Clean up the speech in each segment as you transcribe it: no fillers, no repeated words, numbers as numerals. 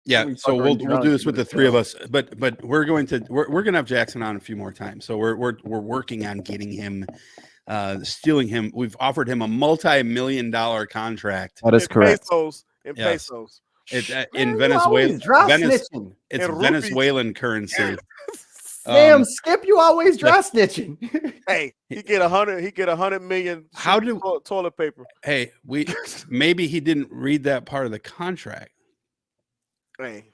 Yeah, so we'll do this with the three of us, but we're gonna have Jackson on a few more times. So we're working on getting him, stealing him. We've offered him a multi-million-dollar contract. That is correct. In Yes. pesos. In Venezuela, snitching. it's In Venezuelan currency. Damn, Skip, you always dry snitching. Hey, he get 100. He get 100 million. How do toilet paper? Hey, maybe he didn't read that part of the contract. Hey,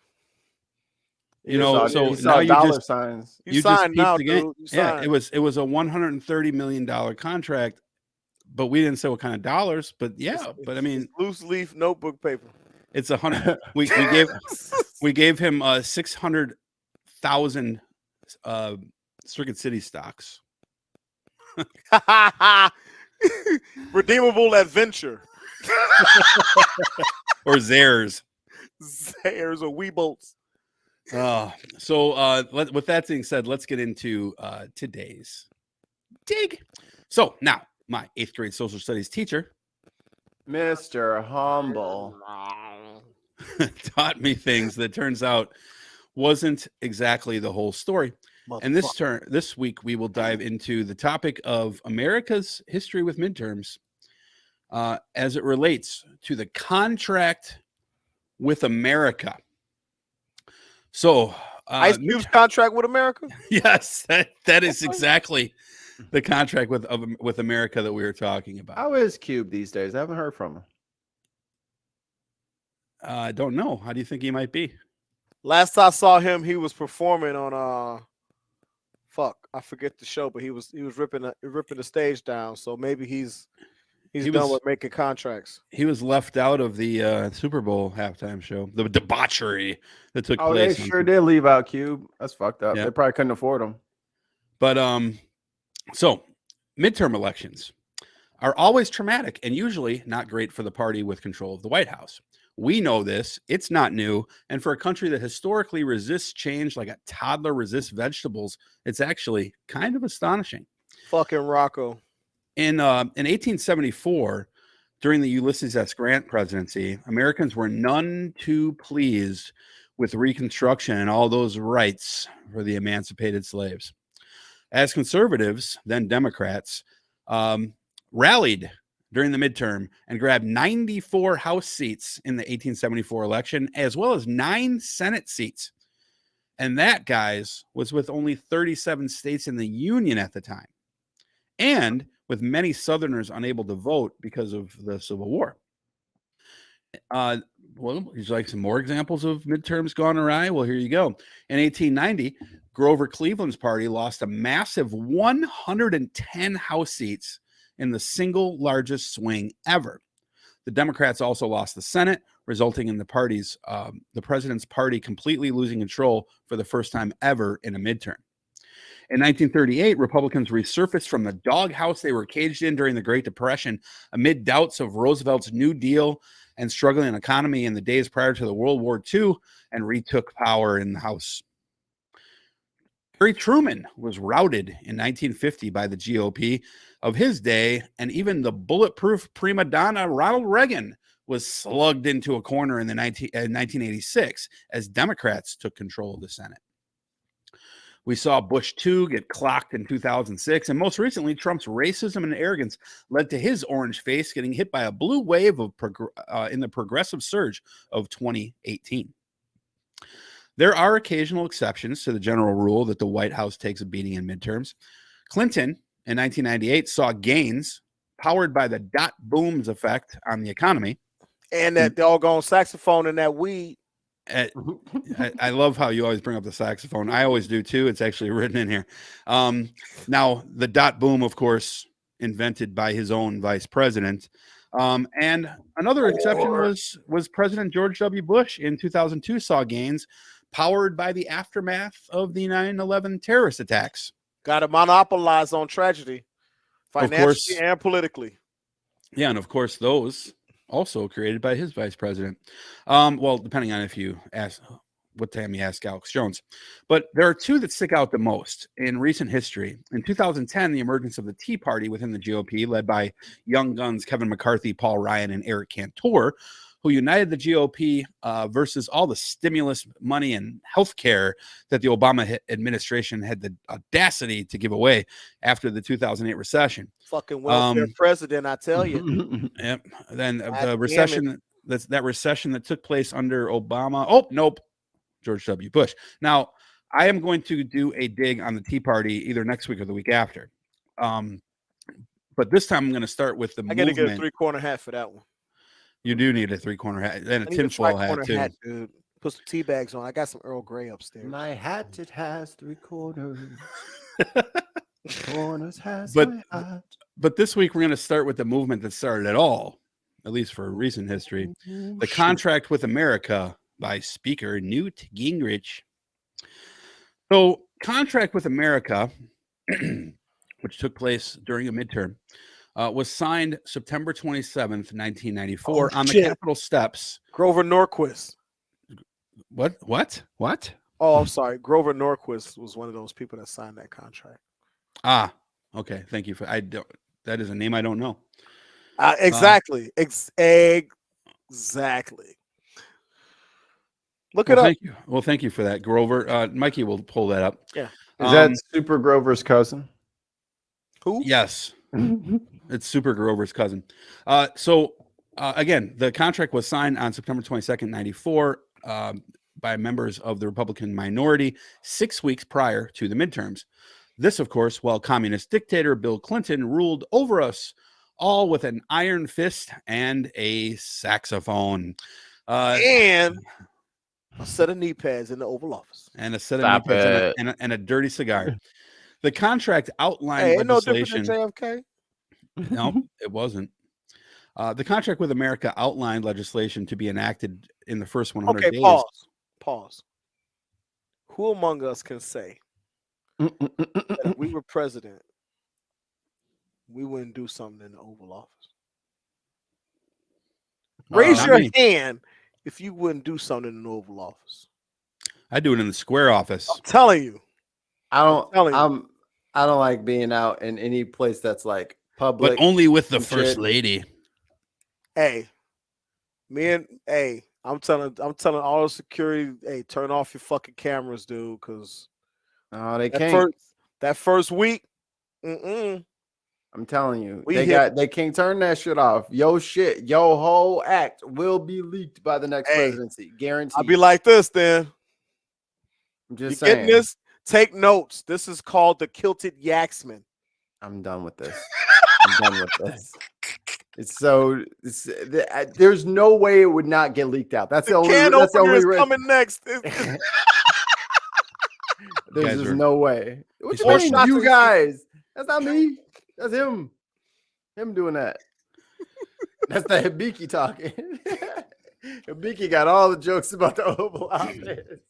you know, so now you just signs. You signed now, dude. You Yeah, signed. it was a $130 million contract, but we didn't say what kind of dollars. But yeah, but I mean, loose leaf notebook paper. It's 100. We gave him 600,000 Circuit City stocks. Redeemable adventure. Or Zares. Zares or Weebolts. So with that being said, let's get into today's dig. So now my 8th grade social studies teacher, Mr. Humble, taught me things that turns out wasn't exactly the whole story. And this week we will dive into the topic of America's history with midterms as it relates to the contract with America. So Ice Cube's contract with America? Yes, that is exactly the contract with America that we were talking about. How is Cube these days? I haven't heard from him. I don't know. How do you think he might be? Last I saw him, he was performing on I forget the show, but he was ripping the stage down. So maybe he's done with making contracts. He was left out of the Super Bowl halftime show. The debauchery that took place. They sure did leave out Cube. That's fucked up. Yeah. They probably couldn't afford him. But so midterm elections are always traumatic and usually not great for the party with control of the White House. We know this. It's not new. And for a country that historically resists change like a toddler resists vegetables, it's actually kind of astonishing. Fucking Rocco. In 1874, during the Ulysses S. Grant presidency, Americans were none too pleased with Reconstruction and all those rights for the emancipated slaves. As conservatives, then Democrats, rallied during the midterm and grabbed 94 House seats in the 1874 election, as well as 9 Senate seats. And that, guys, was with only 37 states in the Union at the time, and with many Southerners unable to vote because of the Civil War. Well, would you like some more examples of midterms gone awry? Well, here you go. In 1890, Grover Cleveland's party lost a massive 110 House seats in the single largest swing ever. The Democrats also lost the Senate, resulting in the president's party completely losing control for the first time ever in a midterm. In 1938, Republicans resurfaced from the doghouse they were caged in during the Great Depression amid doubts of Roosevelt's New Deal and struggling economy in the days prior to the World War II, and retook power in the House. Harry Truman was routed in 1950 by the GOP of his day, and even the bulletproof prima donna Ronald Reagan was slugged into a corner in 1986 as Democrats took control of the Senate. We saw Bush 2 get clocked in 2006, and most recently, Trump's racism and arrogance led to his orange face getting hit by a blue wave of in the progressive surge of 2018. There are occasional exceptions to the general rule that the White House takes a beating in midterms. Clinton in 1998 saw gains powered by the dot booms effect on the economy. And that doggone saxophone and that weed. I love how you always bring up the saxophone. I always do too. It's actually written in here. Now, the dot boom, of course, invented by his own vice president. And another exception was President George W. Bush in 2002 saw gains powered by the aftermath of the 9/11 terrorist attacks. Got to monopolize on tragedy, financially and politically. Yeah, and of course, those also created by his vice president. Well, depending on if you ask what time you ask Alex Jones. But there are two that stick out the most in recent history. In 2010, the emergence of the Tea Party within the GOP, led by young guns Kevin McCarthy, Paul Ryan, and Eric Cantor, who united the GOP versus all the stimulus money and health care that the Obama administration had the audacity to give away after the 2008 recession. Fucking welfare president, I tell you. Yep. Then God the damn recession, that recession that took place under Obama. Oh, nope. George W. Bush. Now, I am going to do a dig on the Tea Party either next week or the week after. But this time I'm going to start with the I got to movement. get a three-corner hat for that one. You do need a three-corner hat and a I need tinfoil hat too. hat, dude. Put some tea bags on. I got some Earl Grey upstairs. My hat, it has 3 corners. Corners has But- my hat. But this week we're going to start with the movement that started it all, at least for recent history. The Contract with America by Speaker Newt Gingrich. So, Contract with America, which took place during a midterm, was signed September 27th, 1994 on the Capitol steps. Grover Norquist. What? Oh, I'm sorry. Grover Norquist was one of those people that signed that contract. Ah, okay. Thank you for that is a name I don't know. Exactly. Exactly. Look it up. Thank you. Well, thank you for that, Grover. Mikey will pull that up. Yeah. Is that Super Grover's cousin? Who? Yes. It's Super Grover's cousin. Again, the contract was signed on September 22nd, 94 by members of the Republican minority 6 weeks prior to the midterms. This, of course, while communist dictator Bill Clinton ruled over us all with an iron fist and a saxophone. And a set of knee pads in the Oval Office. And a set of knee pads and a dirty cigar. The contract outlined legislation. No different than JFK? No, it wasn't. The contract with America outlined legislation to be enacted in the first 100 days. Pause. Who among us can say that if we were president, we wouldn't do something in the Oval Office? Raise your hand if you wouldn't do something in the Oval Office. I do it in the Square Office. I'm telling you. I don't like being out in any place that's like public. But only with the first lady. Hey, I'm telling all the security, hey, turn off your fucking cameras, dude, because they can't. That first week, I'm telling you, they can't turn that shit off. Your whole act will be leaked by the next presidency, guaranteed. I'll be like this then. I'm just you saying. Getting this? Take notes. This is called the Kilted Yaxman. I'm done with this. There's no way it would not get leaked out. That's the only risk. Coming next. There's just no way. What you mean, you guys? That's not me. That's him. Him doing that. That's the Hibiki talking. Hibiki got all the jokes about the Oval Office.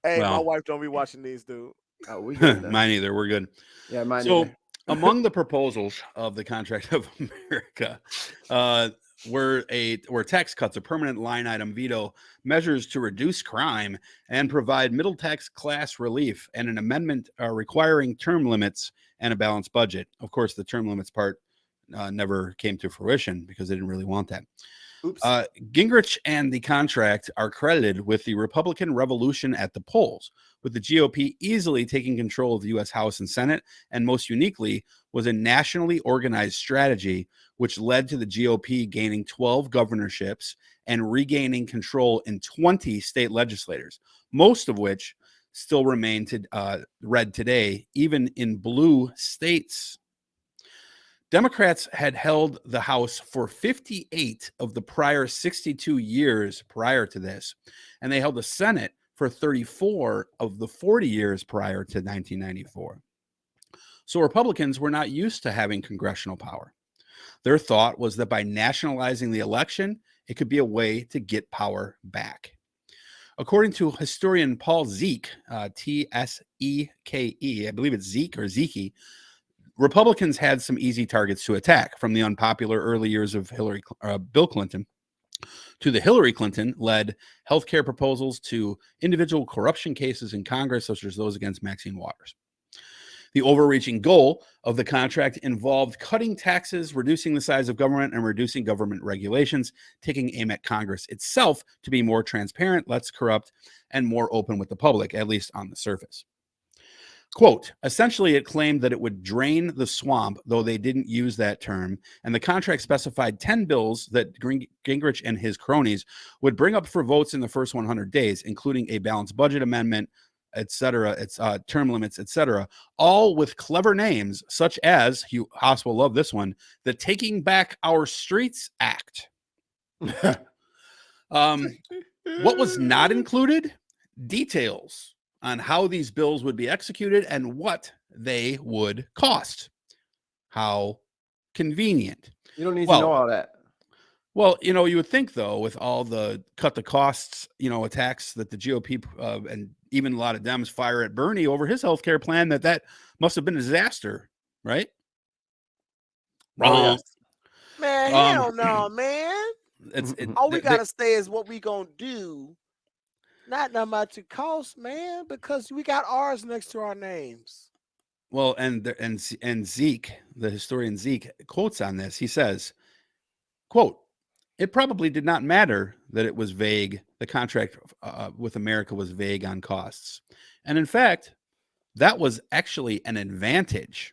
Hey, my wife don't be watching these, dude. Oh, we good. Mine either. We're good. Yeah, mine. So, among the proposals of the Contract of America, were tax cuts, a permanent line item veto, measures to reduce crime and provide middle tax class relief, and an amendment requiring term limits and a balanced budget. Of course, the term limits part never came to fruition because they didn't really want that. Oops. Gingrich and the contract are credited with the Republican revolution at the polls, with the GOP easily taking control of the U.S. House and Senate, and most uniquely was a nationally organized strategy which led to the GOP gaining 12 governorships and regaining control in 20 state legislatures, most of which still remain red today, even in blue states. Democrats had held the House for 58 of the prior 62 years prior to this, and they held the Senate for 34 of the 40 years prior to 1994. So Republicans were not used to having congressional power. Their thought was that by nationalizing the election, it could be a way to get power back. According to historian Paul Zeke, T-S-E-K-E, I believe it's Zeke or Zeke, Republicans had some easy targets to attack, from the unpopular early years of Bill Clinton to the Hillary Clinton-led healthcare proposals to individual corruption cases in Congress, such as those against Maxine Waters. The overreaching goal of the contract involved cutting taxes, reducing the size of government, and reducing government regulations, taking aim at Congress itself to be more transparent, less corrupt, and more open with the public, at least on the surface. Quote, essentially, it claimed that it would drain the swamp, though they didn't use that term, and the contract specified 10 bills that Gingrich and his cronies would bring up for votes in the first 100 days, including a balanced budget amendment, etc., term limits, etc., all with clever names such as, Haas will love this one, the Taking Back Our Streets Act. What was not included? Details on how these bills would be executed and what they would cost. How convenient. You don't need to know all that. Well, you would think, though, with all the cut the costs, attacks that the GOP and even a lot of Dems fire at Bernie over his healthcare plan, that must have been a disaster, right? Wrong. Man, hell no, man. All we got to say is what we going to do. Not how much it costs, man, because we got R's next to our names. Well, and Zeke, the historian Zeke, quotes on this. He says, quote, it probably did not matter that it was vague. The contract with America was vague on costs. And in fact, that was actually an advantage.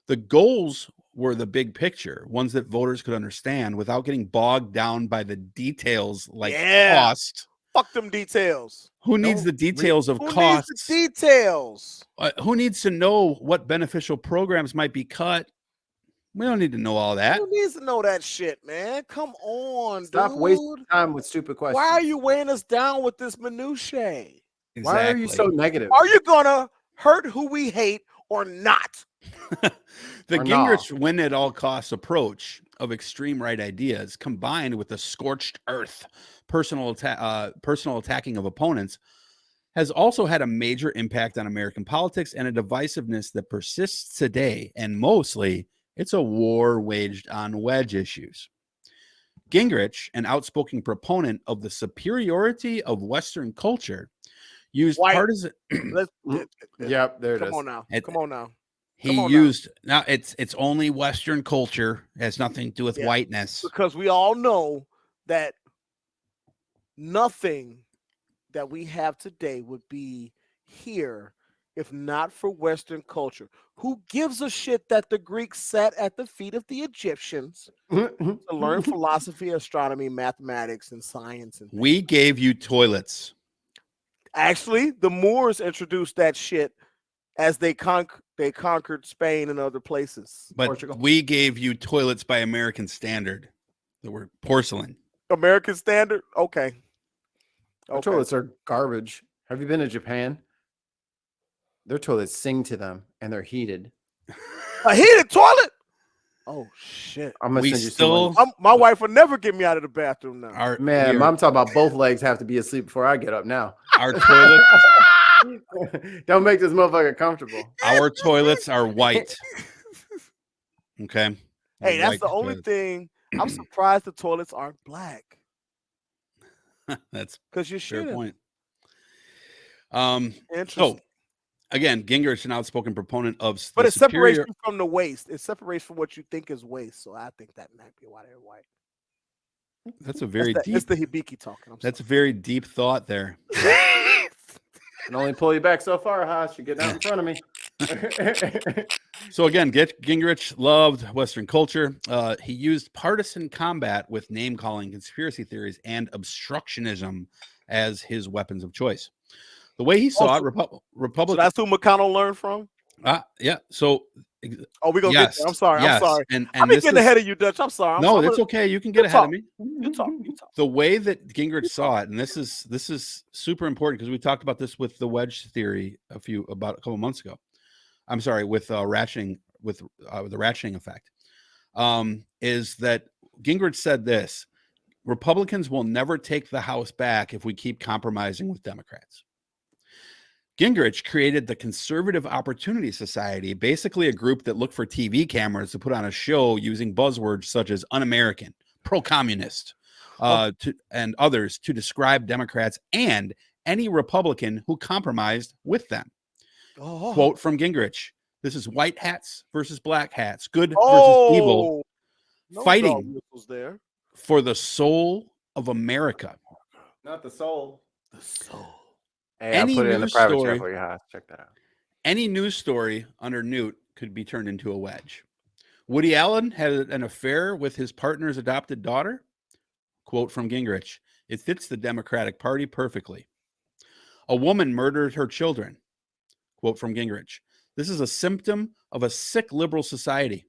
The goals were the big picture, ones that voters could understand without getting bogged down by the details like cost. Fuck them details. Who needs the details of costs? Who needs the details? Who needs to know what beneficial programs might be cut? We don't need to know all that. Who needs to know that shit, man? Come on, Stop wasting time with stupid questions. Why are you weighing us down with this minutiae? Exactly. Why are you so negative? Are you gonna hurt who we hate or not? The Gingrich win at all costs approach of extreme right ideas, combined with the scorched earth personal attacking of opponents, has also had a major impact on American politics and a divisiveness that persists today. And mostly, it's a war waged on wedge issues. Gingrich, an outspoken proponent of the superiority of Western culture, used partisan. Yep, there it is. Come on now. He used now. It's only Western culture. It has nothing to do with whiteness. Because we all know that nothing that we have today would be here if not for Western culture. Who gives a shit that the Greeks sat at the feet of the Egyptians to learn philosophy, astronomy, mathematics, and science? And we gave you toilets. Actually, the Moors introduced that shit as they conquered Spain and other places. But Portugal. We gave you toilets by American standard that were porcelain. American standard? Okay. Toilets are garbage. Have you been to Japan? Their toilets sing to them and they're heated. A heated toilet? Oh shit! I'm gonna send you some. My wife will never get me out of the bathroom now. I'm talking about both legs have to be asleep before I get up now. Our toilets don't make this motherfucker comfortable. Our toilets are white. Okay. Hey, that's the only thing. I'm surprised the toilets aren't black. That's because you should. Fair point. Interesting. So again, Gingrich, an outspoken proponent of, but it separates you from the waste. It separates from what you think is waste. So I think that might be why they're white. That's a very deep. It's the Hibiki talking. That's a very deep thought there. Can only pull you back so far, Haas. You're getting out in front of me. So again, Gingrich loved Western culture. He used partisan combat with name-calling, conspiracy theories, and obstructionism as his weapons of choice. The way he saw it, Republicans. So that's who McConnell learned from? Yeah. So. Oh, we're going to get there. I'm sorry. Yes. I'm sorry. And I'm getting ahead of you, Dutch. I'm sorry. No, it's okay. You can get ahead of me. You talk. The way that Gingrich saw it, and this is super important because we talked about this with the wedge theory about a couple months ago. I'm sorry, with rationing, with the rationing effect, is that Gingrich said this: Republicans will never take the House back if we keep compromising with Democrats. Gingrich created the Conservative Opportunity Society, basically a group that looked for TV cameras to put on a show using buzzwords such as un-American, pro-communist, and others to describe Democrats and any Republican who compromised with them. Quote from Gingrich: This is white hats versus black hats, good versus evil, no fighting whistles there. for the soul of America. Not the soul. The soul. Hey, I'll put it in the private chat for you, Haas. Check that out. Any news story under Newt could be turned into a wedge. Woody Allen had an affair with his partner's adopted daughter. Quote from Gingrich, "It fits the Democratic Party perfectly." A woman murdered her children. Quote from Gingrich, "This is a symptom of a sick liberal society."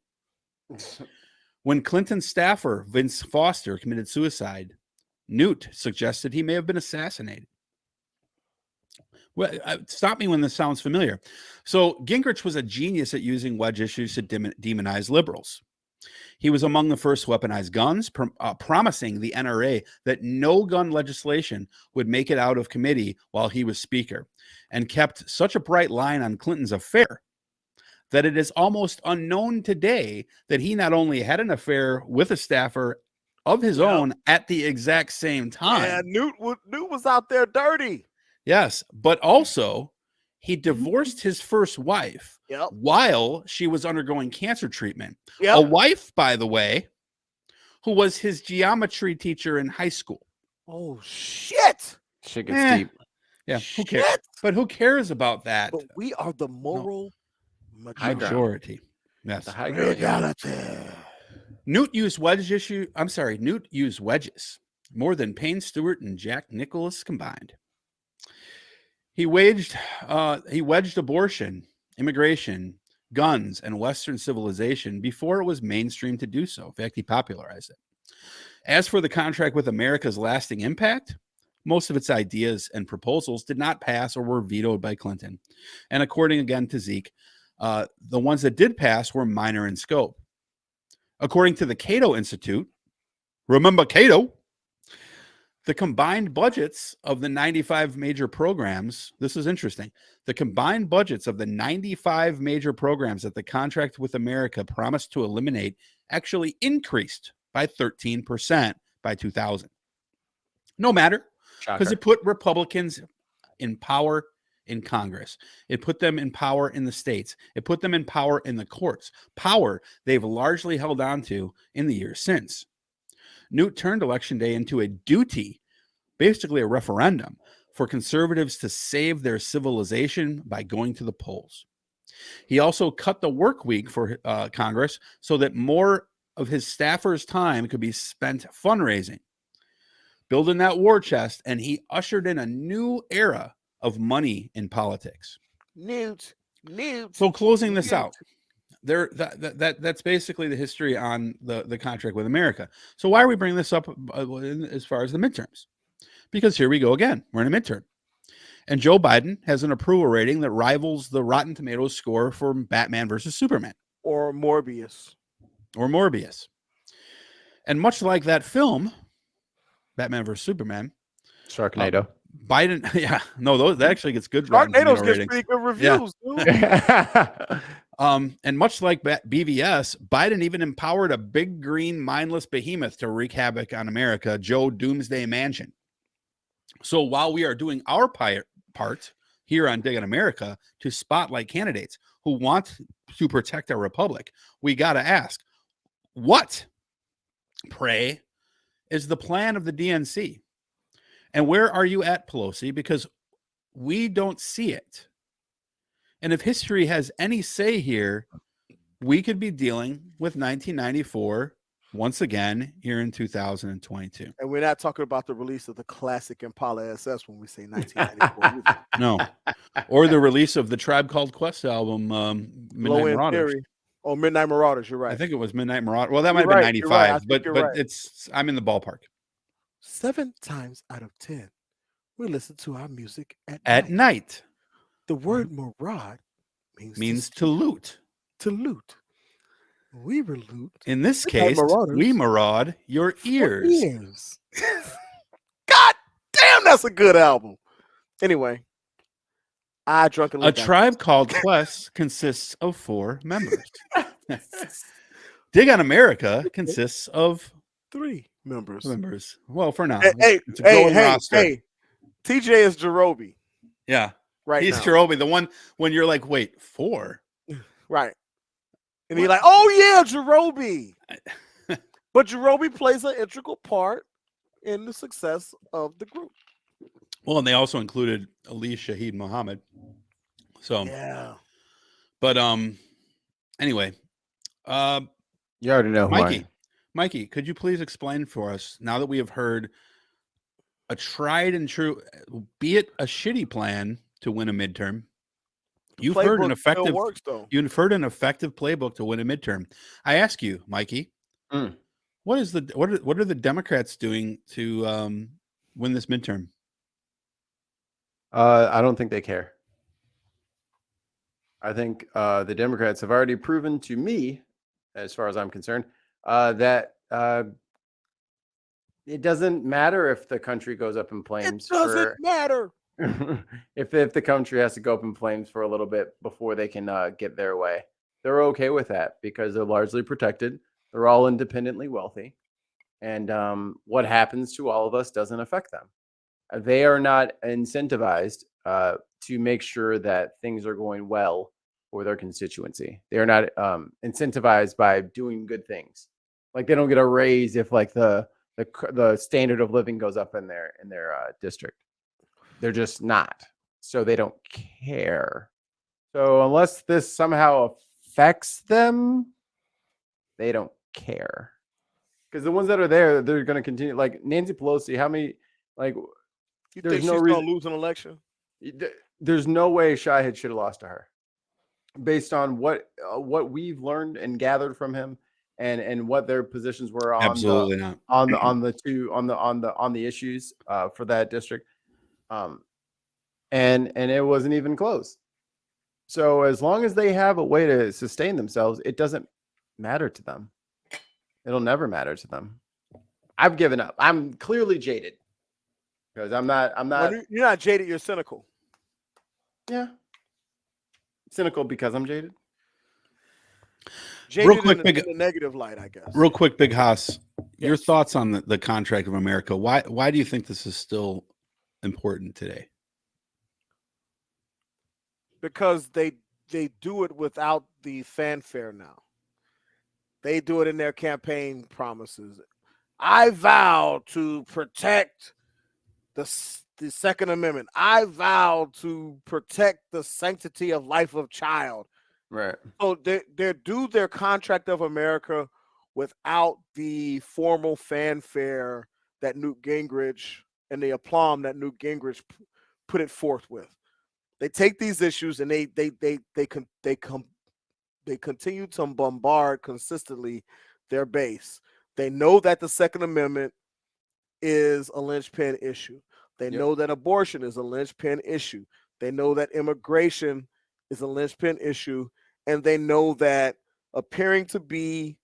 When Clinton's staffer, Vince Foster, committed suicide, Newt suggested he may have been assassinated. Well, stop me when this sounds familiar. So Gingrich was a genius at using wedge issues to demonize liberals. He was among the first to weaponize guns, promising the NRA that no gun legislation would make it out of committee while he was speaker, and kept such a bright line on Clinton's affair that it is almost unknown today that he not only had an affair with a staffer of his own at the exact same time. Yeah, Newt was out there dirty. Yes, but also he divorced his first wife while she was undergoing cancer treatment. A wife, by the way, who was his geometry teacher in high school. Oh, shit. Shit gets deep. Yeah, who cares? But who cares about that? But we are the moral majority. Yes. The high ground. Newt used wedges more than Payne Stewart and Jack Nicklaus combined. He wedged abortion, immigration, guns, and Western civilization before it was mainstream to do so. In fact, he popularized it. As for the contract with America's lasting impact, most of its ideas and proposals did not pass or were vetoed by Clinton. And according again to Zeke, the ones that did pass were minor in scope. According to the Cato Institute, remember Cato? The combined budgets of the 95 major programs, this is interesting. The combined budgets of the 95 major programs that the contract with America promised to eliminate actually increased by 13% by 2000. No matter, because it put Republicans in power in Congress. It put them in power in the states. It put them in power in the courts. Power they've largely held on to in the years since. Newt turned Election Day into a duty, basically a referendum, for conservatives to save their civilization by going to the polls. He also cut the work week for Congress so that more of his staffers' time could be spent fundraising, building that war chest, and he ushered in a new era of money in politics. Newt. So closing this out, that's basically the history on the contract with America. So why are we bringing this up as far as the midterms? Because here we go again. We're in a midterm. And Joe Biden has an approval rating that rivals the Rotten Tomatoes score for Batman versus Superman. Or Morbius. And much like that film, Batman versus Superman. Sharknado. Biden, that actually gets good. Sharknado gets pretty good reviews, dude. And much like BVS, Biden even empowered a big green mindless behemoth to wreak havoc on America, Joe Doomsday Mansion. So while we are doing our part here on Digging America to spotlight candidates who want to protect our republic, we got to ask, what, pray, is the plan of the DNC? And where are you at, Pelosi? Because we don't see it. And if history has any say here, we could be dealing with 1994 once again here in 2022. And we're not talking about the release of the classic Impala SS when we say 1994. No. Or the release of the Tribe Called Quest album, Midnight Marauders. Oh, Midnight Marauders, you're right. I think it was Midnight Marauders. Well, that might have been 95, but I'm in the ballpark. 7 times out of 10, we listen to our music at night. The word maraude means to loot. To loot. We were loot. In this case, we maraud your ears. God damn, that's a good album. Anyway, I drunkenly. A Tribe Called Quest consists of 4 members. Dig on America consists of 3 members. Well, for now. It's a growing roster. Hey, TJ is Jerobi. Yeah. Right. He's Jerobi, the one when you're like, wait, 4? Right. And you're like, oh yeah, Jerobi. But Jerobi plays an integral part in the success of the group. Well, and they also included Ali Shaheed Muhammad. So yeah. But anyway, you already know who I am. Mikey, could you please explain for us, now that we have heard a tried and true, be it a shitty plan to win a midterm, you've heard an effective playbook to win a midterm. I ask you, Mikey, what are the Democrats doing to win this midterm? I don't think they care. I think the Democrats have already proven to me, as far as I'm concerned, that it doesn't matter if the country goes up in flames. It doesn't matter. if the country has to go up in flames for a little bit before they can get their way. They're okay with that because they're largely protected. They're all independently wealthy. And what happens to all of us doesn't affect them. They are not incentivized to make sure that things are going well for their constituency. They are not incentivized by doing good things. Like they don't get a raise if like the standard of living goes up in their district. They're just not. So they don't care. So unless this somehow affects them, they don't care. Because the ones that are there, they're going to continue. Like Nancy Pelosi, how many like? You think she's going to lose an election? There's no way Shahid should have lost to her, based on what we've learned and gathered from him, and what their positions were on Absolutely not on the issues for that district, and it wasn't even close. So as long as they have a way to sustain themselves, it doesn't matter to them. It'll never matter to them. I've given up. I'm clearly jaded. Because I'm not. Well, you're not jaded. You're cynical. Yeah. Cynical because I'm jaded. Jaded real quick, in the negative light, I guess. Real quick, Big Haas, your thoughts on the contract of America. Why do you think this is still important today? Because they do it without the fanfare now. They do it in their campaign promises. I vow to protect the Second Amendment. I vow to protect the sanctity of life of child. Right. So they do their contract of America without the formal fanfare that Newt Gingrich and the aplomb that Newt Gingrich put it forth with. They take these issues and they continue to bombard consistently their base. They know that the Second Amendment is a linchpin issue. They know that abortion is a linchpin issue. They know that immigration is a linchpin issue. And they know that appearing to be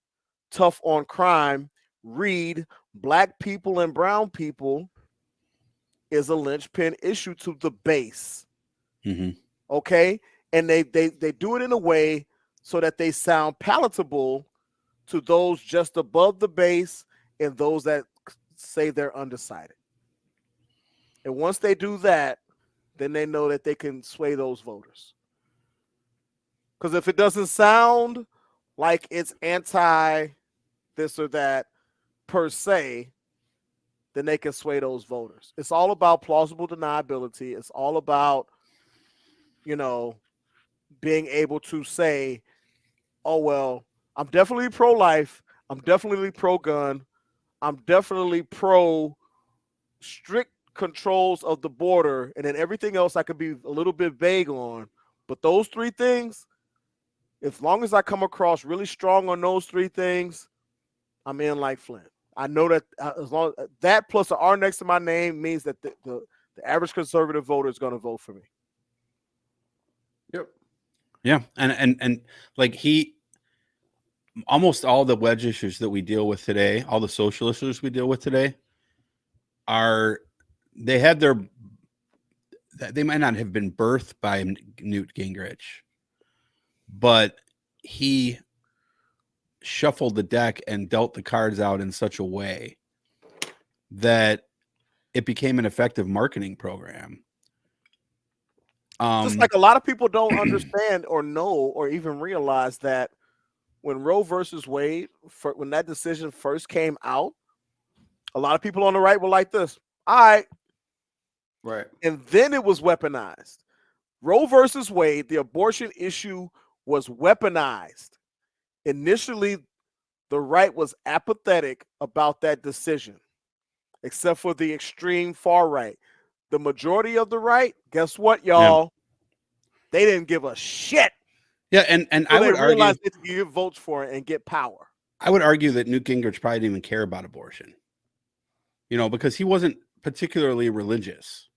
tough on crime, read Black people and brown people, is a linchpin issue to the base. Mm-hmm. Okay? And they do it in a way so that they sound palatable to those just above the base and those that say they're undecided. And once they do that, then they know that they can sway those voters. Because if it doesn't sound like it's anti this or that per se, then they can sway those voters. It's all about plausible deniability. It's all about, being able to say, oh, well, I'm definitely pro-life. I'm definitely pro-gun. I'm definitely pro-strict controls of the border. And then everything else I could be a little bit vague on. But those three things, as long as I come across really strong on those three things, I'm in like Flint. I know that as long as that plus an R next to my name means that the average conservative voter is going to vote for me. Yep. Yeah, and like almost all the wedge issues that we deal with today, all the social issues we deal with today, they might not have been birthed by Newt Gingrich, but he shuffled the deck and dealt the cards out in such a way that it became an effective marketing program. Just like a lot of people don't understand or know or even realize that when Roe versus Wade, when that decision first came out, a lot of people on the right were like this. All right. Right. And then it was weaponized. Roe versus Wade, the abortion issue was weaponized. Initially, the right was apathetic about that decision, except for the extreme far right. The majority of the right, guess what, y'all? Yeah. They didn't give a shit. Yeah, and I would argue they could get votes for it and get power. I would argue that Newt Gingrich probably didn't even care about abortion. Because he wasn't particularly religious.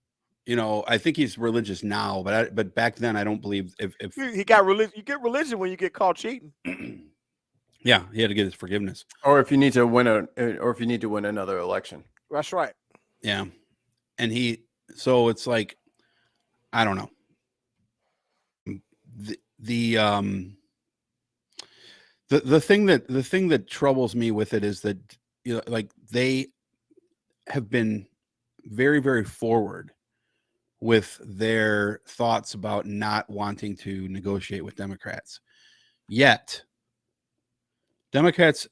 I think he's religious now, but back then I don't believe if he got religion. You get religion when you get caught cheating. Yeah, he had to get his forgiveness. Or if you need to win another election. That's right. Yeah, and so it's like, I don't know. The thing that troubles me with it is that like they have been very, very forward with their thoughts about not wanting to negotiate with Democrats. Yet Democrats,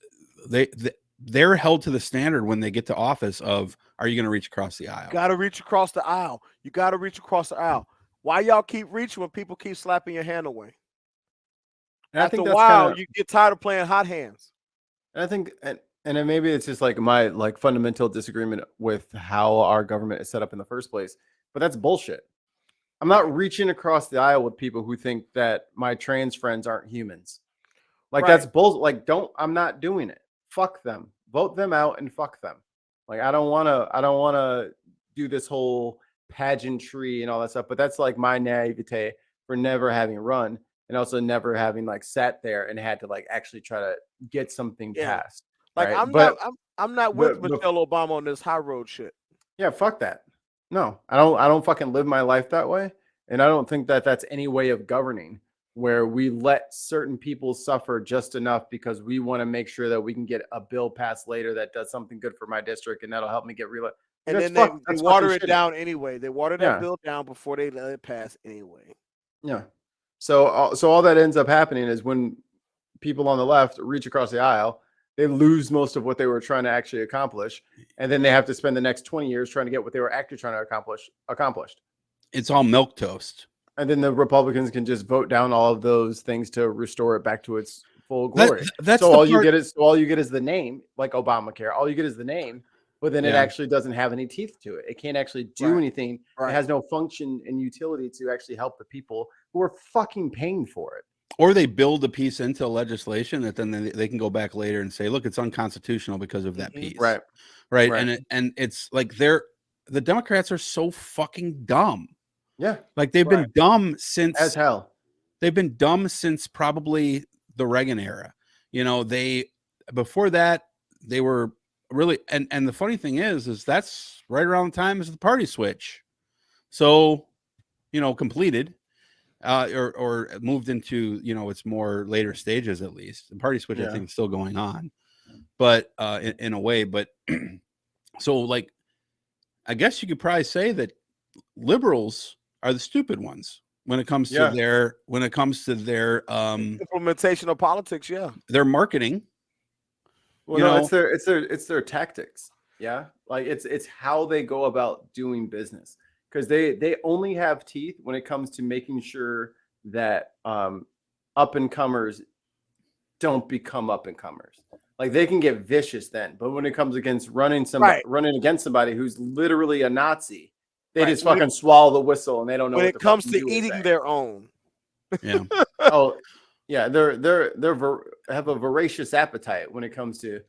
they're held to the standard when they get to office of, are you going to reach across the aisle? Got to reach across the aisle. You got to reach across the aisle. Why y'all keep reaching when people keep slapping your hand away? And after a while, you get tired of playing hot hands. And I think, and then maybe it's just like my fundamental disagreement with how our government is set up in the first place. But that's bullshit. I'm not reaching across the aisle with people who think that my trans friends aren't humans. Like, that's bullshit. Like, I'm not doing it. Fuck them. Vote them out and fuck them. Like, I don't want to do this whole pageantry and all that stuff. But that's like my naivete for never having run and also never having sat there and had to actually try to get something passed. Like, right? I'm not with Michelle Obama on this high road shit. Yeah, fuck that. No, I don't fucking live my life that way. And I don't think that that's any way of governing where we let certain people suffer just enough because we want to make sure that we can get a bill passed later that does something good for my district and that'll help me get reelected. And then they water it down anyway. They water that bill down before they let it pass anyway. Yeah. So all that ends up happening is when people on the left reach across the aisle, they lose most of what they were trying to actually accomplish. And then they have to spend the next 20 years trying to get what they were actually trying to accomplished. It's all milquetoast. And then the Republicans can just vote down all of those things to restore it back to its full glory. All you get is the name, like Obamacare. All you get is the name, but then it actually doesn't have any teeth to it. It can't actually do anything. Right. It has no function and utility to actually help the people who are fucking paying for it. Or they build a piece into legislation that then they can go back later and say, look, it's unconstitutional because of that piece. Right. And it's like the Democrats are so fucking dumb. Yeah. Like they've been dumb since as hell. They've been dumb since probably the Reagan era. Before that, they were really, and the funny thing is that's right around the time as the party switch. So, completed. Or moved into its more later stages. At least the party switch I think is still going on, but in a way. But so I guess you could probably say that liberals are the stupid ones when it comes to their implementation of politics. Yeah, their marketing. Well, it's their tactics. Yeah, it's how they go about doing business. Because they only have teeth when it comes to making sure that up and comers don't become up and comers. Like they can get vicious then, but when it comes against running against somebody who's literally a Nazi, they just fucking swallow the whistle and they don't know. When it comes to eating their own, yeah. They have a voracious appetite when it comes to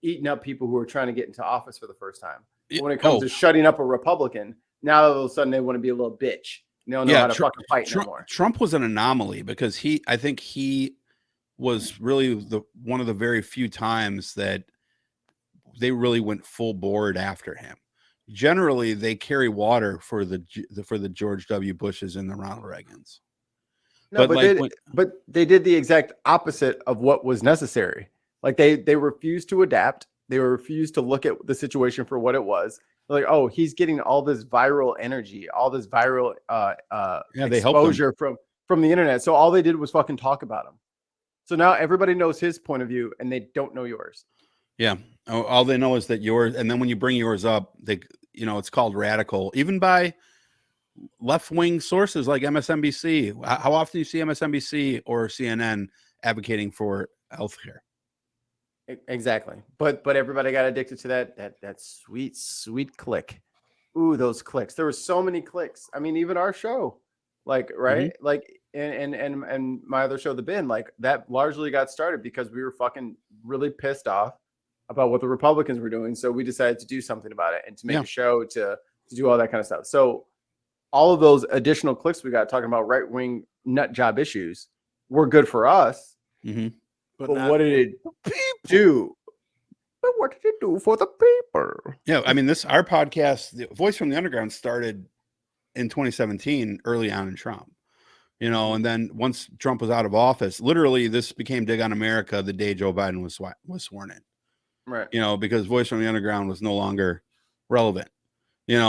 eating up people who are trying to get into office for the first time. But when it comes to shutting up a Republican. Now all of a sudden they want to be a little bitch. They don't know how to fucking fight anymore. Trump was an anomaly because I think he was really one of the very few times that they really went full board after him. Generally, they carry water for the George W. Bushes and the Ronald Reagans. No, but they did the exact opposite of what was necessary. Like they refused to adapt. They refused to look at the situation for what it was. Like, oh, he's getting all this viral energy, all this viral they helped him. exposure from the internet. So all they did was fucking talk about him. So now everybody knows his point of view and they don't know yours. Yeah. All they know is that yours, and then when you bring yours up, it's called radical, even by left-wing sources like MSNBC. How often do you see MSNBC or CNN advocating for healthcare? Exactly. But everybody got addicted to that sweet click. Ooh, those clicks. There were so many clicks. I mean, even our show, like, right? Mm-hmm. Like, and my other show, The Bin, like, that largely got started because we were fucking really pissed off about what the Republicans were doing. So we decided to do something about it and to make a show to do all that kind of stuff. So all of those additional clicks we got talking about right-wing nut job issues were good for us. Mm-hmm. But what did it do? But what did it do for the people? Yeah, I mean, our podcast, the Voice from the Underground, started in 2017, early on in Trump. And then once Trump was out of office, literally this became Dig on America the day Joe Biden was sworn in. Right. Because Voice from the Underground was no longer relevant. And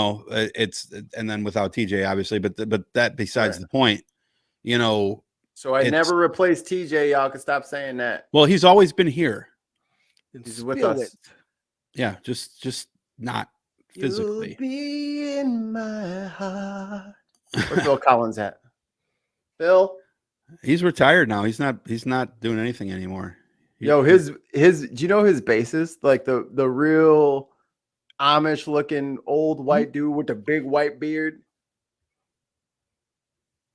then without TJ, obviously, but that besides the point. So I never replaced TJ. Y'all can stop saying that. Well, he's always been here. He's with us. Yeah, just not physically. You'll be in my heart. Where's Bill Collins at? Bill? He's retired now. He's not doing anything anymore. His do you know his bassist? Like the real Amish looking old white dude with the big white beard.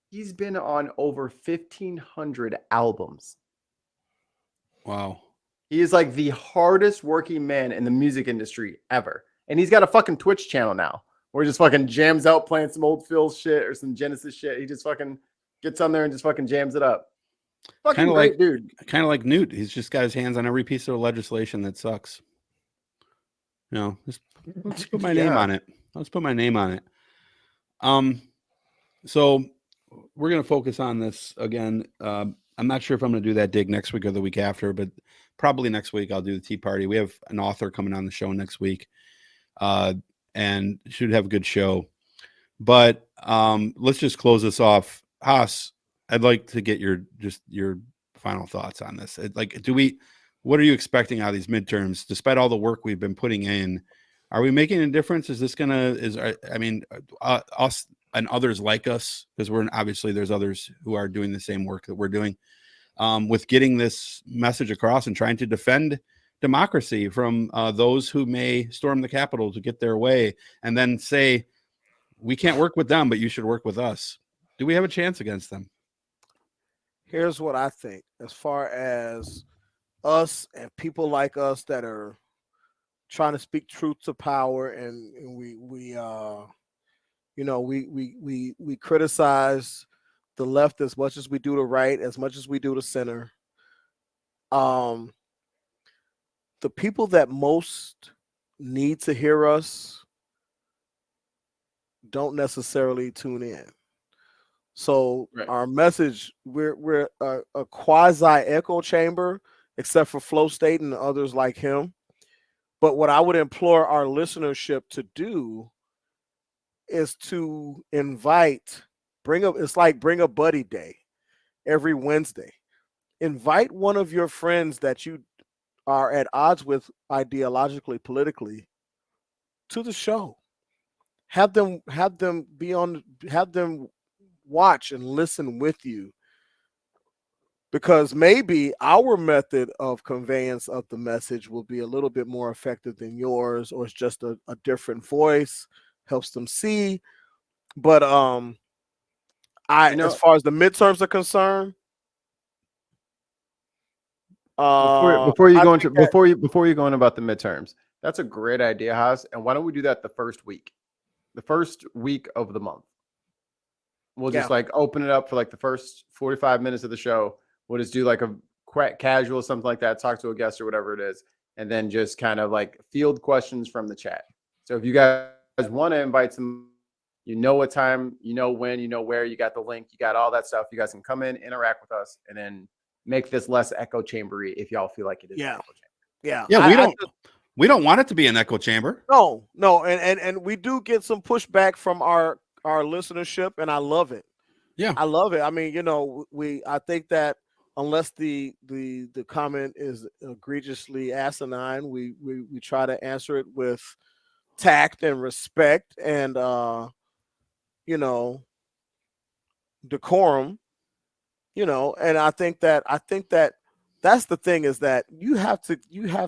He's been on over 1,500 albums. Wow. He is like the hardest working man in the music industry ever. And he's got a fucking Twitch channel now where he just fucking jams out playing some old Phil shit or some Genesis shit. He just fucking gets on there and just fucking jams it up. Fucking great dude. Kind of like Newt. He's just got his hands on every piece of legislation that sucks. Let's put my name on it. Let's put my name on it. So we're going to focus on this again. I'm not sure if I'm going to do that dig next week or the week after, but probably next week I'll do the Tea Party. We have an author coming on the show next week, and should have a good show. But let's just close this off. Haas, I'd like to get your final thoughts on this. What are you expecting out of these midterms, despite all the work we've been putting in? Are we making a difference? Is this us and others like us, because there's others who are doing the same work that we're doing, with getting this message across and trying to defend democracy from those who may storm the Capitol to get their way and then say, we can't work with them, but you should work with us. Do we have a chance against them? Here's what I think, as far as us and people like us that are trying to speak truth to power, and we criticize the left as much as we do the right, as much as we do the center. The people that most need to hear us don't necessarily tune in. So our message, we're a quasi echo chamber, except for Flow State and others like him. But what I would implore our listenership to do is to bring a buddy day every Wednesday. Invite one of your friends that you are at odds with ideologically, politically, to the show. Have them watch and listen with you, because maybe our method of conveyance of the message will be a little bit more effective than yours, or it's just a different voice, helps them see. But as far as the midterms are concerned, before you go on about the midterms, that's a great idea, Haas. And why don't we do that the first week of the month? We'll just open it up for the first 45 minutes of the show. We'll just do a casual, something like that, talk to a guest or whatever it is, and then just kind of field questions from the chat. So if you guys want to invite some, what time, when, where, you got the link, you got all that stuff. You guys can come in, interact with us, and then make this less echo chambery if y'all feel like it is. Yeah. Echo chamber. Yeah. We don't want it to be an echo chamber. No, and we do get some pushback from our listenership, and I love it. Yeah, I love it. I mean, I think that unless the comment is egregiously asinine, we try to answer it with tact and respect and decorum. And I think that that's the thing, is that you have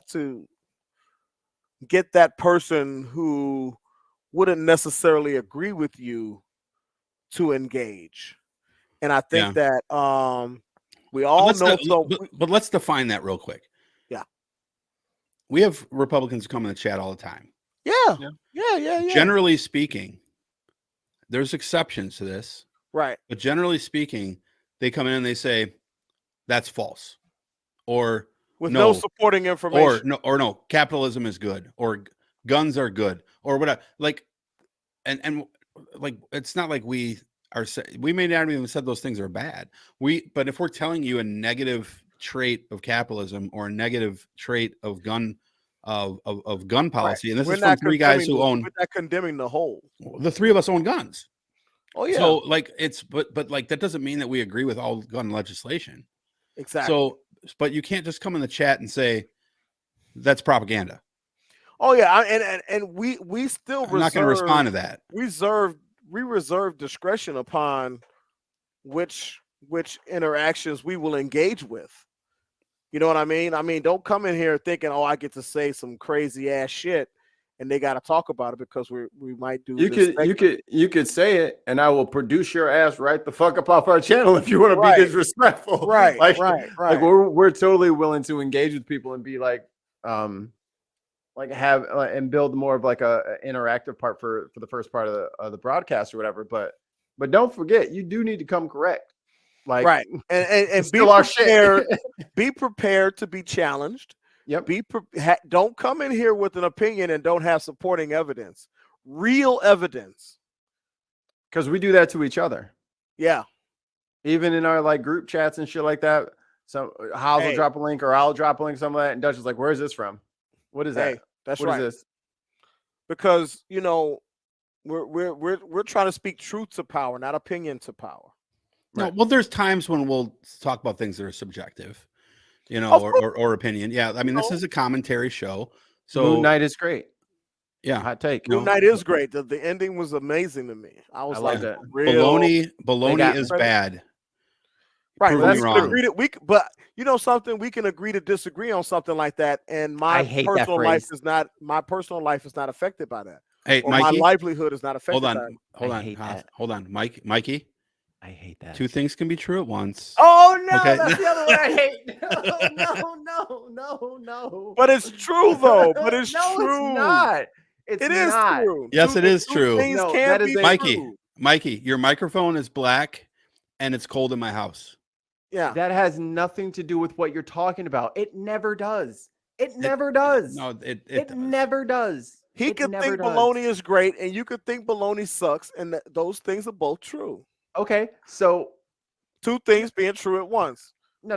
to get that person who wouldn't necessarily agree with you to engage. And I think that we all know. But let's define that real quick. Yeah. We have Republicans come in the chat all the time. Yeah. Generally speaking, there's exceptions to this. Right. But generally speaking, they come in and they say, that's false. Or with no supporting information. Or no, capitalism is good, or guns are good, or whatever. Like, and like, it's not like we may not even said those things are bad. But if we're telling you a negative trait of capitalism or a negative trait of gun gun policy, and this is from three guys who own. We're not condemning the whole. The three of us own guns. Oh yeah. So like but like that doesn't mean that we agree with all gun legislation. Exactly. So, but you can't just come in the chat and say that's propaganda. Oh yeah, and we still I'm not going to respond to that. We reserve discretion upon which interactions we will engage with. You know what I mean? I mean, don't come in here thinking, oh, I get to say some crazy ass shit, and they got to talk about it because we might do. You could say it, and I will produce your ass right the fuck up off our channel if you want to be disrespectful. Right. Like we're totally willing to engage with people and be like have and build more of like a interactive part for the first part of the broadcast or whatever. But don't forget, you do need to come correct. Like, right, and be prepared. Be prepared to be challenged. Yep. Don't come in here with an opinion and don't have supporting evidence, real evidence. Because we do that to each other. Yeah. Even in our like group chats and shit like that. So Haas will drop a link, or I'll drop a link, something like that, and Dutch is like, "Where's this from? What is that? That's what right. Is this?" Because we're trying to speak truth to power, not opinion to power. Right. No, well, there's times when we'll talk about things that are subjective, or opinion. Yeah, I mean, this is a commentary show. So Moon Knight is great. Yeah, hot take. Moon Knight is great. The ending was amazing to me. I was like, baloney is bad. Right, but you know something, we can agree to disagree on something like that, and my personal life is not affected by that. Hey, or Mikey, my livelihood is not affected. Hold on, Mikey. I hate that. Two things can be true at once. Oh no, that's the other one I hate. No. But it's true though. But it's no, true. It's not. It is true. Yes, it is true. That is Mikey, your microphone is black, and it's cold in my house. Yeah, that has nothing to do with what you're talking about. It never does. It never does. No, it never does. He could think baloney is great, and you could think baloney sucks, and those things are both true. Okay, so two things being true at once. No.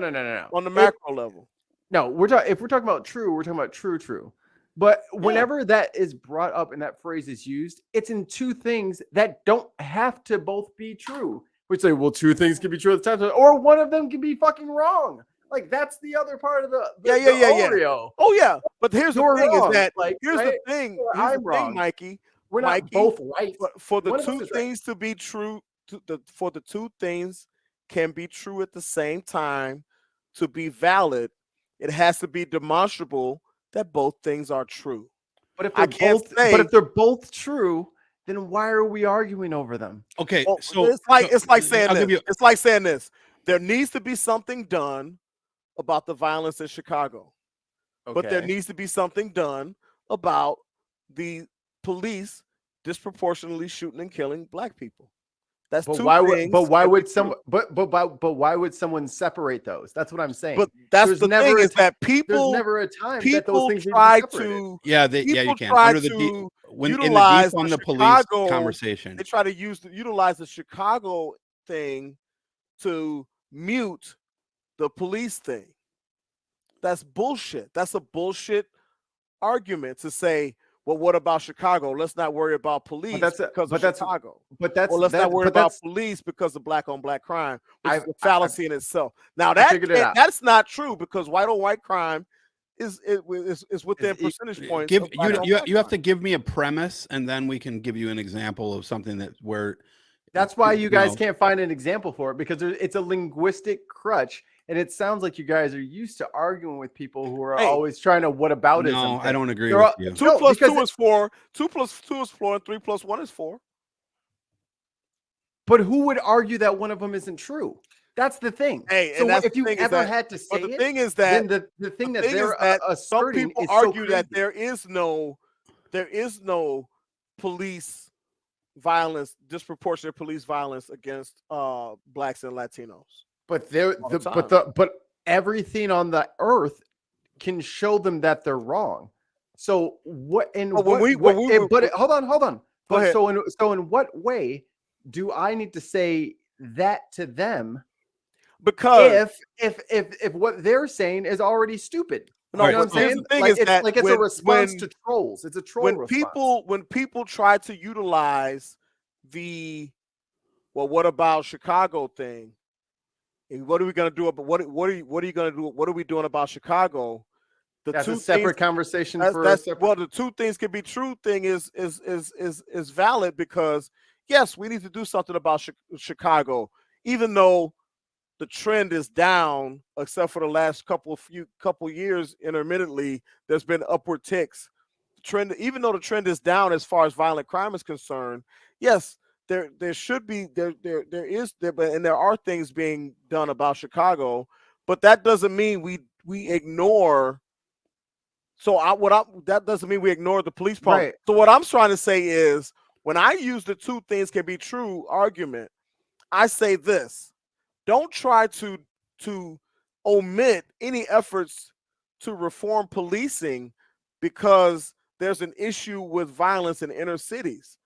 On the macro level. No, if we're talking about true, we're talking about true. But whenever that is brought up and that phrase is used, it's in two things that don't have to both be true. We say, well, two things can be true at the time, or one of them can be fucking wrong. Like, that's the other part of the Oreo. Oh yeah, but here's the thing: is that here's the thing, Mikey. We're not both right. For the two things to be true, for the two things can be true at the same time to be valid, it has to be demonstrable that both things are true. But if they're both true, then why are we arguing over them? Okay, so it's like saying this. There needs to be something done about the violence in Chicago. Okay. But there needs to be something done about the police disproportionately shooting and killing black people. That's why would someone separate those? That's what I'm saying. But that's the thing is that there's never a time that those things try to. Yeah, you can. Under the utilize on the police conversation, they try to utilize the Chicago thing to mute the police thing. That's bullshit. That's a bullshit argument to say, well, what about Chicago? Let's not worry about police because of Chicago. Or let's not worry about police because of black on black crime, which is a fallacy in itself. Now that's not true, because white on white crime is within percentage points. You have to give me a premise, and then we can give you an example of something that's why you guys can't find an example for it, because it's a linguistic crutch. And it sounds like you guys are used to arguing with people who are always trying to whataboutism. No, I don't agree with you. 2 plus 2 is 4. 2 plus 2 is 4, and 3 plus 1 is 4. But who would argue that one of them isn't true? That's the thing. Hey, so if you ever had to say the thing is that the thing that they're some people argue that there is no police violence, disproportionate police violence against blacks and Latinos. But but everything on the earth can show them that they're wrong. So what? But hold on. But so in what way do I need to say that to them? Because if what they're saying is already stupid. No, you know what I'm saying? The thing is that it's a response to trolls. It's a troll response. When people try to utilize the what about Chicago thing, and what are we going to do about what are you going to do? What are we doing about Chicago? That's a separate conversation. The two things can be true thing is valid, because yes, we need to do something about Chicago, even though the trend is down, except for the last couple years. Intermittently, there's been upward ticks. Trend, even though the trend is down as far as violent crime is concerned, yes, there should be there are things being done about Chicago, but that doesn't mean we ignore. That doesn't mean we ignore the police problem. Right. So what I'm trying to say is, when I use the two things can be true argument, I say this: don't try to omit any efforts to reform policing because there's an issue with violence in inner cities.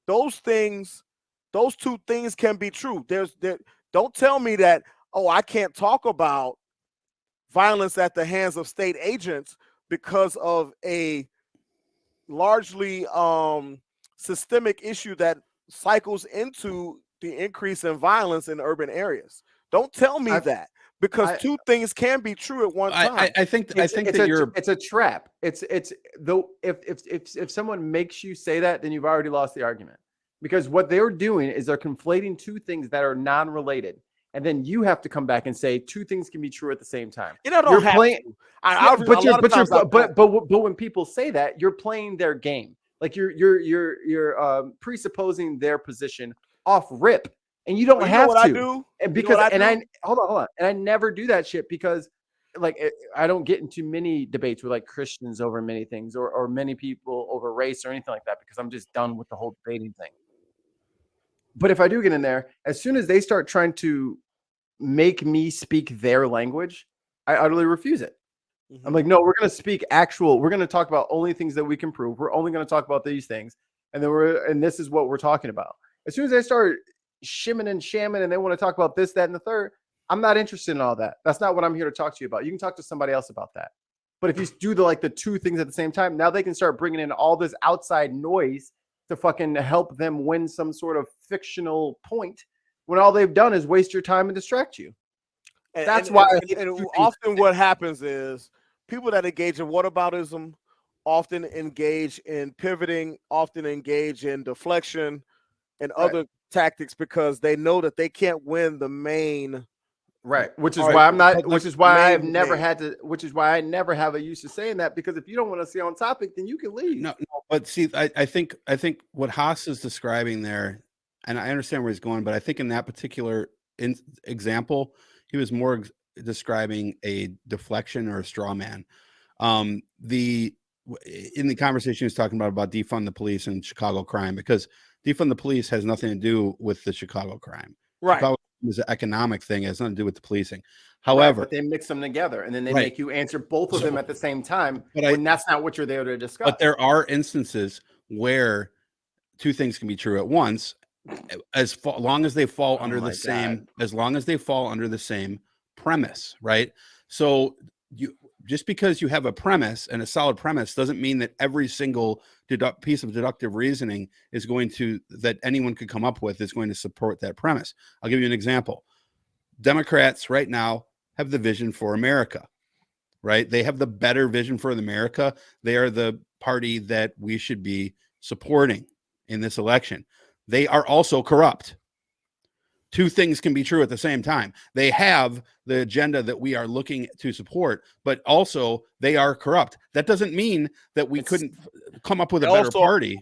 Those two things can be true. Don't tell me that, I can't talk about violence at the hands of state agents because of a largely systemic issue that cycles into the increase in violence in urban areas. Don't tell me that, because two things can be true at one time. I think it's a trap. It's though if someone makes you say that, then you've already lost the argument, because what they're doing is they're conflating two things that are non-related, and then you have to come back and say two things can be true at the same time. Don't have to. But when people say that, you're playing their game. Like you're presupposing their position off rip, and you don't have to. I do? And because I hold on, and I never do that shit, because I don't get into many debates with Christians over many things, or many people over race or anything like that, because I'm just done with the whole debating thing. But if I do get in there, as soon as they start trying to make me speak their language, I utterly refuse it. Mm-hmm. I'm like, no, we're going to talk about only things that we can prove. We're only going to talk about these things. And this is what we're talking about. As soon as they start shimming and shamming and they want to talk about this, that, and the third, I'm not interested in all that. That's not what I'm here to talk to you about. You can talk to somebody else about that. But if you do the two things at the same time, now they can start bringing in all this outside noise to fucking help them win some sort of fictional point, when all they've done is waste your time and distract you. That's why. Often what happens is people that engage in whataboutism often engage in pivoting, often engage in deflection and other tactics, because they know that they can't win the main. Right. Which is why I never have a use of saying that, because if you don't want to stay on topic, then you can leave. No, but see, I think what Haas is describing there, and I understand where he's going, but I think in that particular example, he was more describing a deflection or a straw man. In the conversation he was talking about defund the police and Chicago crime, because defund the police has nothing to do with the Chicago crime. Right. Chicago is an economic thing. It has nothing to do with the policing. However, but they mix them together and then they make you answer both of them at the same time. When that's not what you're there to discuss. But there are instances where two things can be true at once, as long as they fall under the same premise, right? So just because you have a premise and a solid premise doesn't mean that every single piece of deductive reasoning is going to, that anyone could come up with, is going to support that premise. I'll give you an example. Democrats right now have the vision for America, right? They have the better vision for America. They are the party that we should be supporting in this election. They are also corrupt. Two things can be true at the same time. They have the agenda that we are looking to support, but also they are corrupt. That doesn't mean that we couldn't come up with a better party.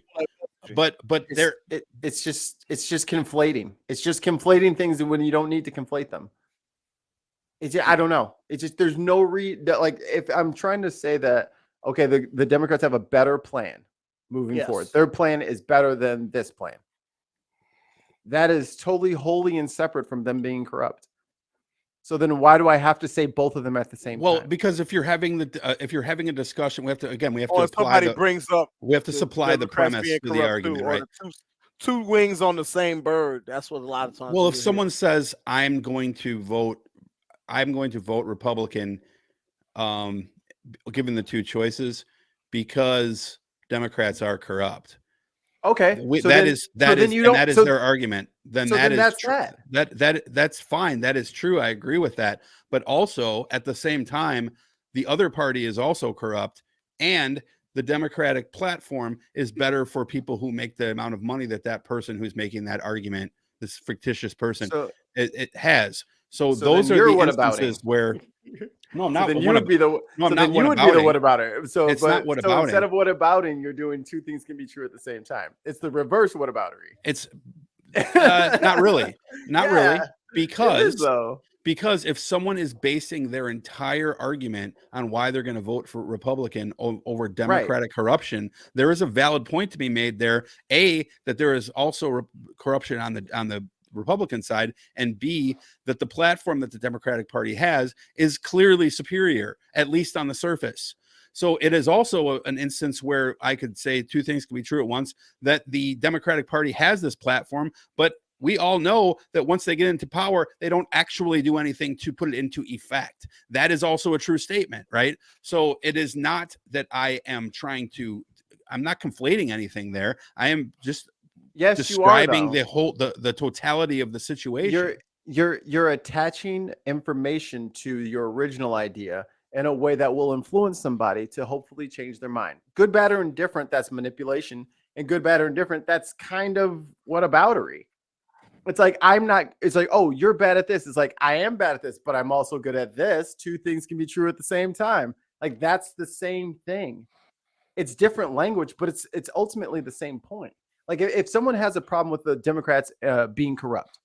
But it's just conflating. It's just conflating things when you don't need to conflate them. I don't know. It's just, there's no like, if I'm trying to say that, okay, the Democrats have a better plan moving forward. Their plan is better than this plan. That is totally wholly and separate from them being corrupt. So then why do I have to say both of them at the same time? Well, because if you're having a discussion, we have to supply the premise to the argument, right? Two wings on the same bird. That's what a lot of times. Well, if someone says I'm going to vote Republican, given the two choices, because Democrats are corrupt. Okay, that is their argument. Then that's fine. That is true. I agree with that. But also at the same time, the other party is also corrupt, and the Democratic platform is better for people who make the amount of money that person who's making that argument, this fictitious person, it has. So those are the instances where. No, I'm not. Then you would be the whatabouter. So it's not whatabouting. So instead of whatabouting, you're doing two things can be true at the same time. It's the reverse whataboutery. It's not really, really, because if someone is basing their entire argument on why they're going to vote for Republican over Democratic corruption, there is a valid point to be made there. A, that there is also corruption on the Republican side, and B, that the platform that the Democratic Party has is clearly superior, at least on the surface. So it is also an instance where I could say two things can be true at once, that the Democratic Party has this platform, but we all know that once they get into power, they don't actually do anything to put it into effect. That is also a true statement, right? So it is not that I'm not conflating anything there. I am just describing the totality of the situation. You're attaching information to your original idea in a way that will influence somebody to hopefully change their mind. Good, bad, or indifferent, that's manipulation. And good, bad, or indifferent, that's kind of whataboutery. It's like, oh, you're bad at this. It's like, I am bad at this, but I'm also good at this. Two things can be true at the same time. Like, that's the same thing. It's different language, but it's ultimately the same point. Like, if someone has a problem with the Democrats being corrupt,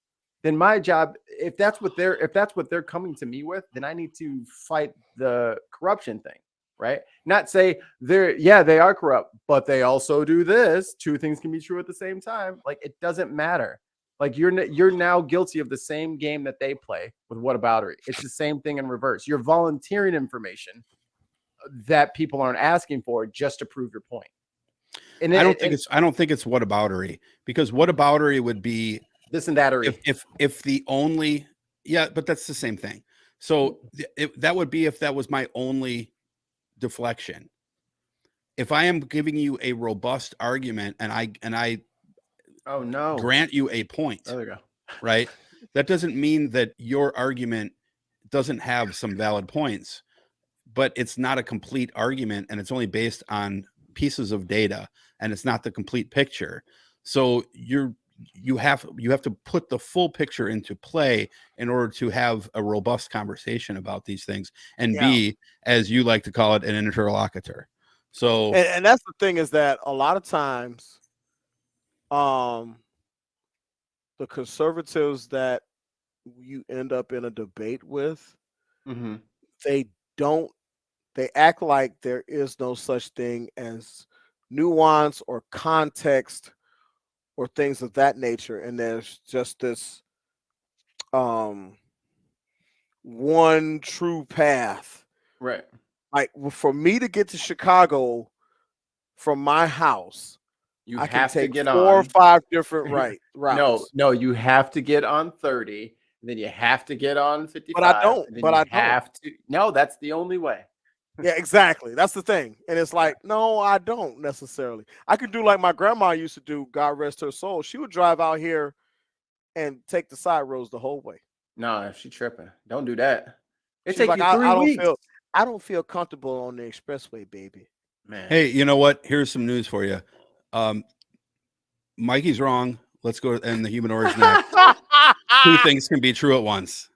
then my job, if that's what they're coming to me with, then I need to fight the corruption thing, right? Not say they are corrupt, but they also do this. Two things can be true at the same time. Like, it doesn't matter. Like, you're now guilty of the same game that they play with whataboutery. It's the same thing in reverse. You're volunteering information that people aren't asking for just to prove your point. And I don't think it's whataboutery, because whataboutery would be this and that, or if the only, but that's the same thing. So that would be if that was my only deflection. If I am giving you a robust argument and I grant you a point, there we go, right? That doesn't mean that your argument doesn't have some valid points, but it's not a complete argument, and it's only based on pieces of data, and it's not the complete picture. So you have to put the full picture into play in order to have a robust conversation about these things and be, as you like to call it, an interlocutor. So and that's the thing, is that a lot of times the conservatives that you end up in a debate with, they act like there is no such thing as nuance or context or things of that nature, and there's just this one true path, right? Like, for me to get to Chicago from my house, I have to get 4 or 5 different routes. No, you have to get on 30, then you have to get on 55. But I don't. No, that's the only way. Yeah, exactly. That's the thing. And it's like, no, I don't necessarily. I could do like my grandma used to do, God rest her soul. She would drive out here and take the side roads the whole way. Nah, if she tripping, don't do that. It She's take like, you 3 weeks. I don't feel comfortable on the expressway, baby. Man. Hey, you know what? Here's some news for you. Mikey's wrong. Let's go and the human origin act. Two things can be true at once.